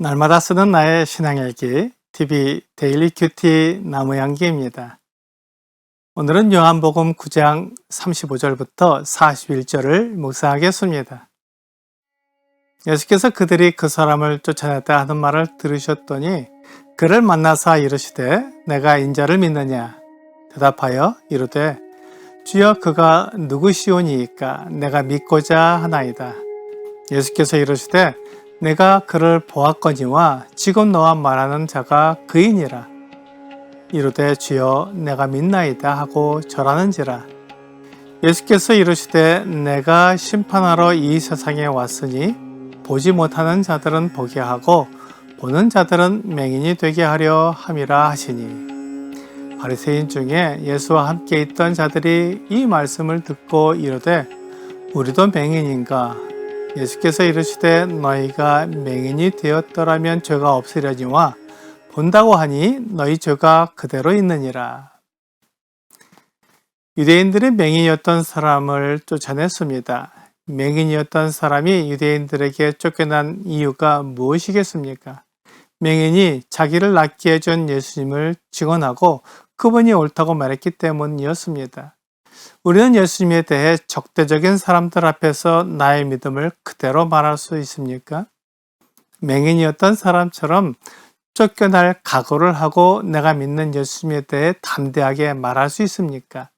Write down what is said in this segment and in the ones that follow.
날마다 쓰는 나의 신앙일기 TV 데일리 큐티 나무향기입니다. 오늘은 요한복음 9장 35절부터 41절을 묵상하겠습니다. 예수께서 그들이 그 사람을 쫓아냈다 하는 말을 들으셨더니 그를 만나사 이르시되 내가 인자를 믿느냐 대답하여 이르되 주여 그가 누구시오니이까 내가 믿고자 하나이다. 예수께서 이르시되 내가 그를 보았거니와 지금 너와 말하는 자가 그이니라. 이르되 주여 내가 믿나이다 하고 절하는지라. 예수께서 이르시되 내가 심판하러 이 세상에 왔으니 보지 못하는 자들은 보게 하고 보는 자들은 맹인이 되게 하려 함이라 하시니. 바리새인 중에 예수와 함께 있던 자들이 이 말씀을 듣고 이르되 우리도 맹인인가? 예수께서 이르시되 너희가 맹인이 되었더라면 죄가 없으려니와 본다고 하니 너희 죄가 그대로 있느니라. 유대인들이 맹인이었던 사람을 쫓아냈습니다. 맹인이었던 사람이 유대인들에게 쫓겨난 이유가 무엇이겠습니까? 맹인이 자기를 낫게 해준 예수님을 증언하고 그분이 옳다고 말했기 때문이었습니다. 우리는 예수님에 대해 적대적인 사람들 앞에서 나의 믿음을 그대로 말할 수 있습니까? 맹인이었던 사람처럼 쫓겨날 각오를 하고 내가 믿는 예수님에 대해 담대하게 말할 수 있습니까?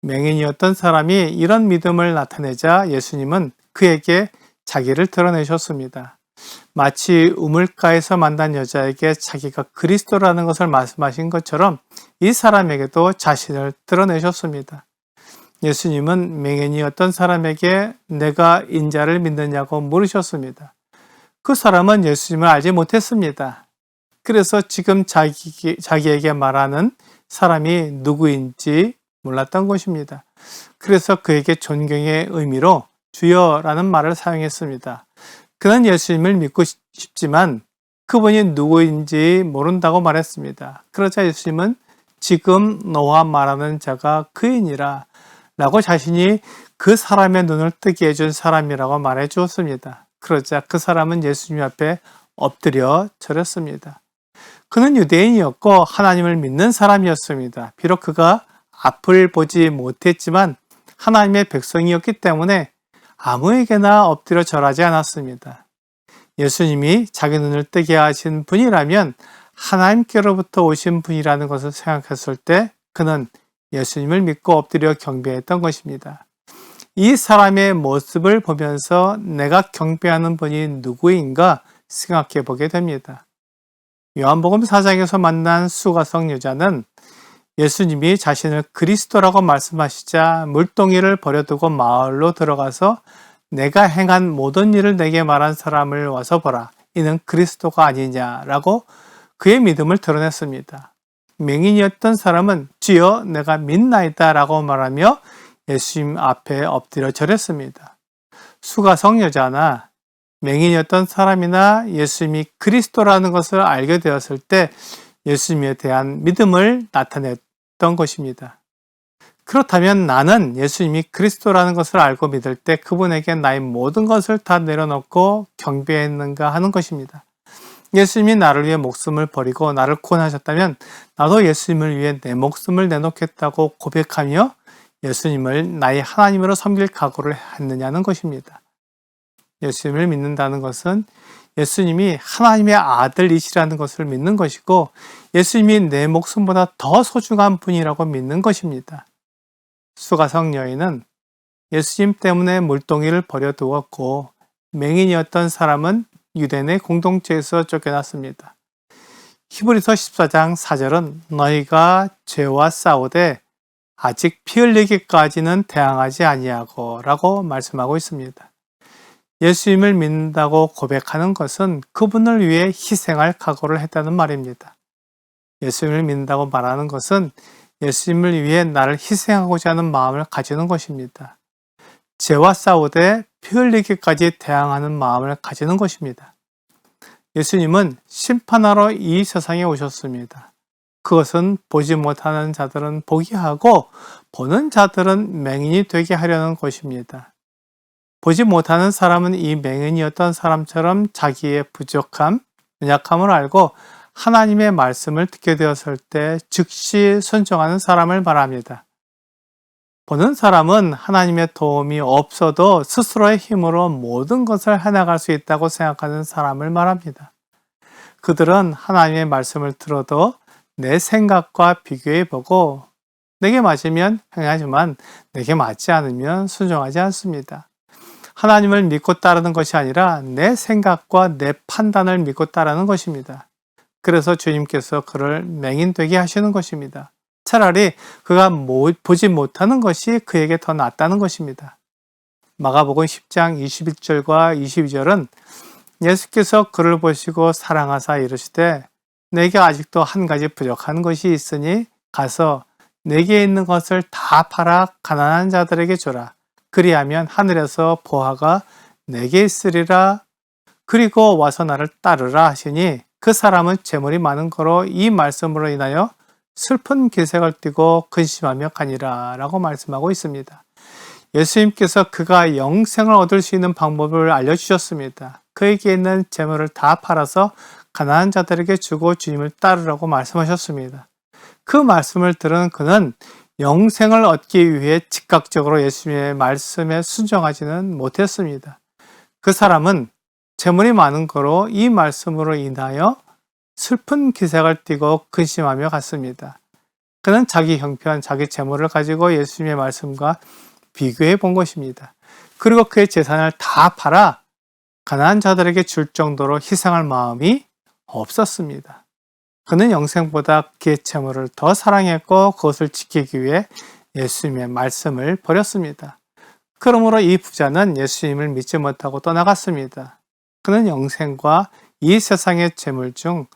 맹인이었던 사람이 이런 믿음을 나타내자 예수님은 그에게 자기를 드러내셨습니다. 마치 우물가에서 만난 여자에게 자기가 그리스도라는 것을 말씀하신 것처럼 이 사람에게도 자신을 드러내셨습니다. 예수님은 맹인이었던 사람에게 내가 인자를 믿느냐고 물으셨습니다. 그 사람은 예수님을 알지 못했습니다. 그래서 지금 자기에게 말하는 사람이 누구인지 몰랐던 것입니다. 그래서 그에게 존경의 의미로 주여라는 말을 사용했습니다. 그는 예수님을 믿고 싶지만 그분이 누구인지 모른다고 말했습니다. 그러자 예수님은 지금 너와 말하는 자가 그이니라 라고 자신이 그 사람의 눈을 뜨게 해준 사람이라고 말해 주었습니다. 그러자 그 사람은 예수님 앞에 엎드려 절했습니다. 그는 유대인이었고 하나님을 믿는 사람이었습니다. 비록 그가 앞을 보지 못했지만 하나님의 백성이었기 때문에 아무에게나 엎드려 절하지 않았습니다. 예수님이 자기 눈을 뜨게 하신 분이라면 하나님께로부터 오신 분이라는 것을 생각했을 때 그는 예수님을 믿고 엎드려 경배했던 것입니다. 이 사람의 모습을 보면서 내가 경배하는 분이 누구인가 생각해 보게 됩니다. 요한복음 4장에서 만난 수가성 여자는 예수님이 자신을 그리스도라고 말씀하시자 물동이를 버려두고 마을로 들어가서 내가 행한 모든 일을 내게 말한 사람을 와서 보라. 이는 그리스도가 아니냐라고 그의 믿음을 드러냈습니다. 맹인이었던 사람은 주여 내가 믿나이다 라고 말하며 예수님 앞에 엎드려 절했습니다. 수가성 여자나 맹인이었던 사람이나 예수님이 그리스도라는 것을 알게 되었을 때 예수님에 대한 믿음을 나타냈던 것입니다. 그렇다면 나는 예수님이 그리스도라는 것을 알고 믿을 때 그분에게 나의 모든 것을 다 내려놓고 경배했는가 하는 것입니다. 예수님이 나를 위해 목숨을 버리고 나를 구원하셨다면 나도 예수님을 위해 내 목숨을 내놓겠다고 고백하며 예수님을 나의 하나님으로 섬길 각오를 했느냐는 것입니다. 예수님을 믿는다는 것은 예수님이 하나님의 아들이시라는 것을 믿는 것이고 예수님이 내 목숨보다 더 소중한 분이라고 믿는 것입니다. 수가성 여인은 예수님 때문에 물동이를 버려두었고 맹인이었던 사람은 유대인의 공동체에서 쫓겨났습니다. 히브리서 14장 4절은 너희가 죄와 싸우되 아직 피 흘리기까지는 대항하지 아니하고 라고 말씀하고 있습니다. 예수님을 믿는다고 고백하는 것은 그분을 위해 희생할 각오를 했다는 말입니다. 예수님을 믿는다고 말하는 것은 예수님을 위해 나를 희생하고자 하는 마음을 가지는 것입니다. 죄와 싸우되 피 흘리기까지 대항하는 마음을 가지는 것입니다. 예수님은 심판하러 이 세상에 오셨습니다. 그것은 보지 못하는 자들은 보게 하고 보는 자들은 맹인이 되게 하려는 것입니다. 보지 못하는 사람은 이 맹인이었던 사람처럼 자기의 부족함, 연약함을 알고 하나님의 말씀을 듣게 되었을 때 즉시 순종하는 사람을 말합니다. 보는 사람은 하나님의 도움이 없어도 스스로의 힘으로 모든 것을 해나갈 수 있다고 생각하는 사람을 말합니다. 그들은 하나님의 말씀을 들어도 내 생각과 비교해 보고 내게 맞으면 행하지만 내게 맞지 않으면 순종하지 않습니다. 하나님을 믿고 따르는 것이 아니라 내 생각과 내 판단을 믿고 따르는 것입니다. 그래서 주님께서 그를 맹인되게 하시는 것입니다. 차라리 그가 보지 못하는 것이 그에게 더 낫다는 것입니다. 마가복음 10장 21절과 22절은 예수께서 그를 보시고 사랑하사 이르시되 내게 아직도 한 가지 부족한 것이 있으니 가서 내게 있는 것을 다 팔아 가난한 자들에게 주라. 그리하면 하늘에서 보화가 내게 있으리라. 그리고 와서 나를 따르라 하시니 그 사람은 재물이 많은 거로 이 말씀으로 인하여 슬픈 기색을 띠고 근심하며 가니라 라고 말씀하고 있습니다. 예수님께서 그가 영생을 얻을 수 있는 방법을 알려주셨습니다. 그에게 있는 재물을 다 팔아서 가난한 자들에게 주고 주님을 따르라고 말씀하셨습니다. 그 말씀을 들은 그는 영생을 얻기 위해 즉각적으로 예수님의 말씀에 순종하지는 못했습니다. 그 사람은 재물이 많은 거로 이 말씀으로 인하여 슬픈 기색을 띠고 근심하며 갔습니다. 그는 자기 형편, 자기 재물을 가지고 예수님의 말씀과 비교해 본 것입니다. 그리고 그의 재산을 다 팔아 가난한 자들에게 줄 정도로 희생할 마음이 없었습니다. 그는 영생보다 그의 재물을 더 사랑했고 그것을 지키기 위해 예수님의 말씀을 버렸습니다. 그러므로 이 부자는 예수님을 믿지 못하고 떠나갔습니다. 그는 영생과 이 세상의 재물 중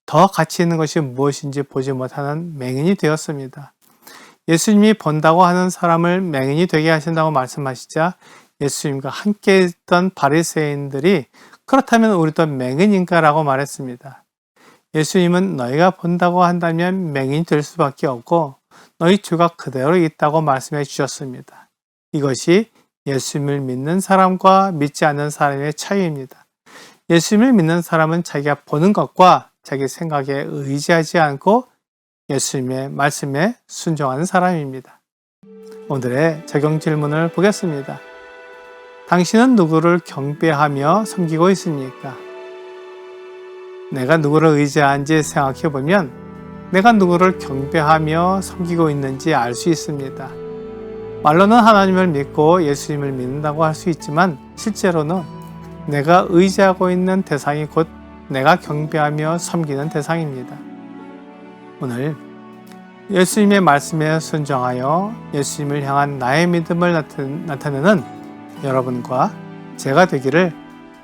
더 가치 있는 것이 무엇인지 보지 못하는 맹인이 되었습니다. 예수님이 본다고 하는 사람을 맹인이 되게 하신다고 말씀하시자 예수님과 함께 있던 바리새인들이 그렇다면 우리도 맹인인가? 라고 말했습니다. 예수님은 너희가 본다고 한다면 맹인이 될 수밖에 없고 너희 주가 그대로 있다고 말씀해 주셨습니다. 이것이 예수님을 믿는 사람과 믿지 않는 사람의 차이입니다. 예수님을 믿는 사람은 자기가 보는 것과 자기 생각에 의지하지 않고 예수님의 말씀에 순종하는 사람입니다. 오늘의 적용 질문을 보겠습니다. 당신은 누구를 경배하며 섬기고 있습니까? 내가 누구를 의지하는지 생각해 보면 내가 누구를 경배하며 섬기고 있는지 알 수 있습니다. 말로는 하나님을 믿고 예수님을 믿는다고 할 수 있지만 실제로는 내가 의지하고 있는 대상이 곧 내가 경배하며 섬기는 대상입니다. 오늘 예수님의 말씀에 순종하여 예수님을 향한 나의 믿음을 나타내는 여러분과 제가 되기를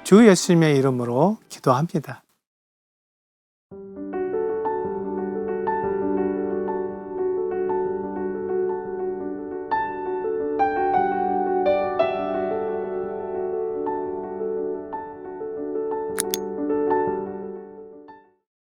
주 예수님의 이름으로 기도합니다.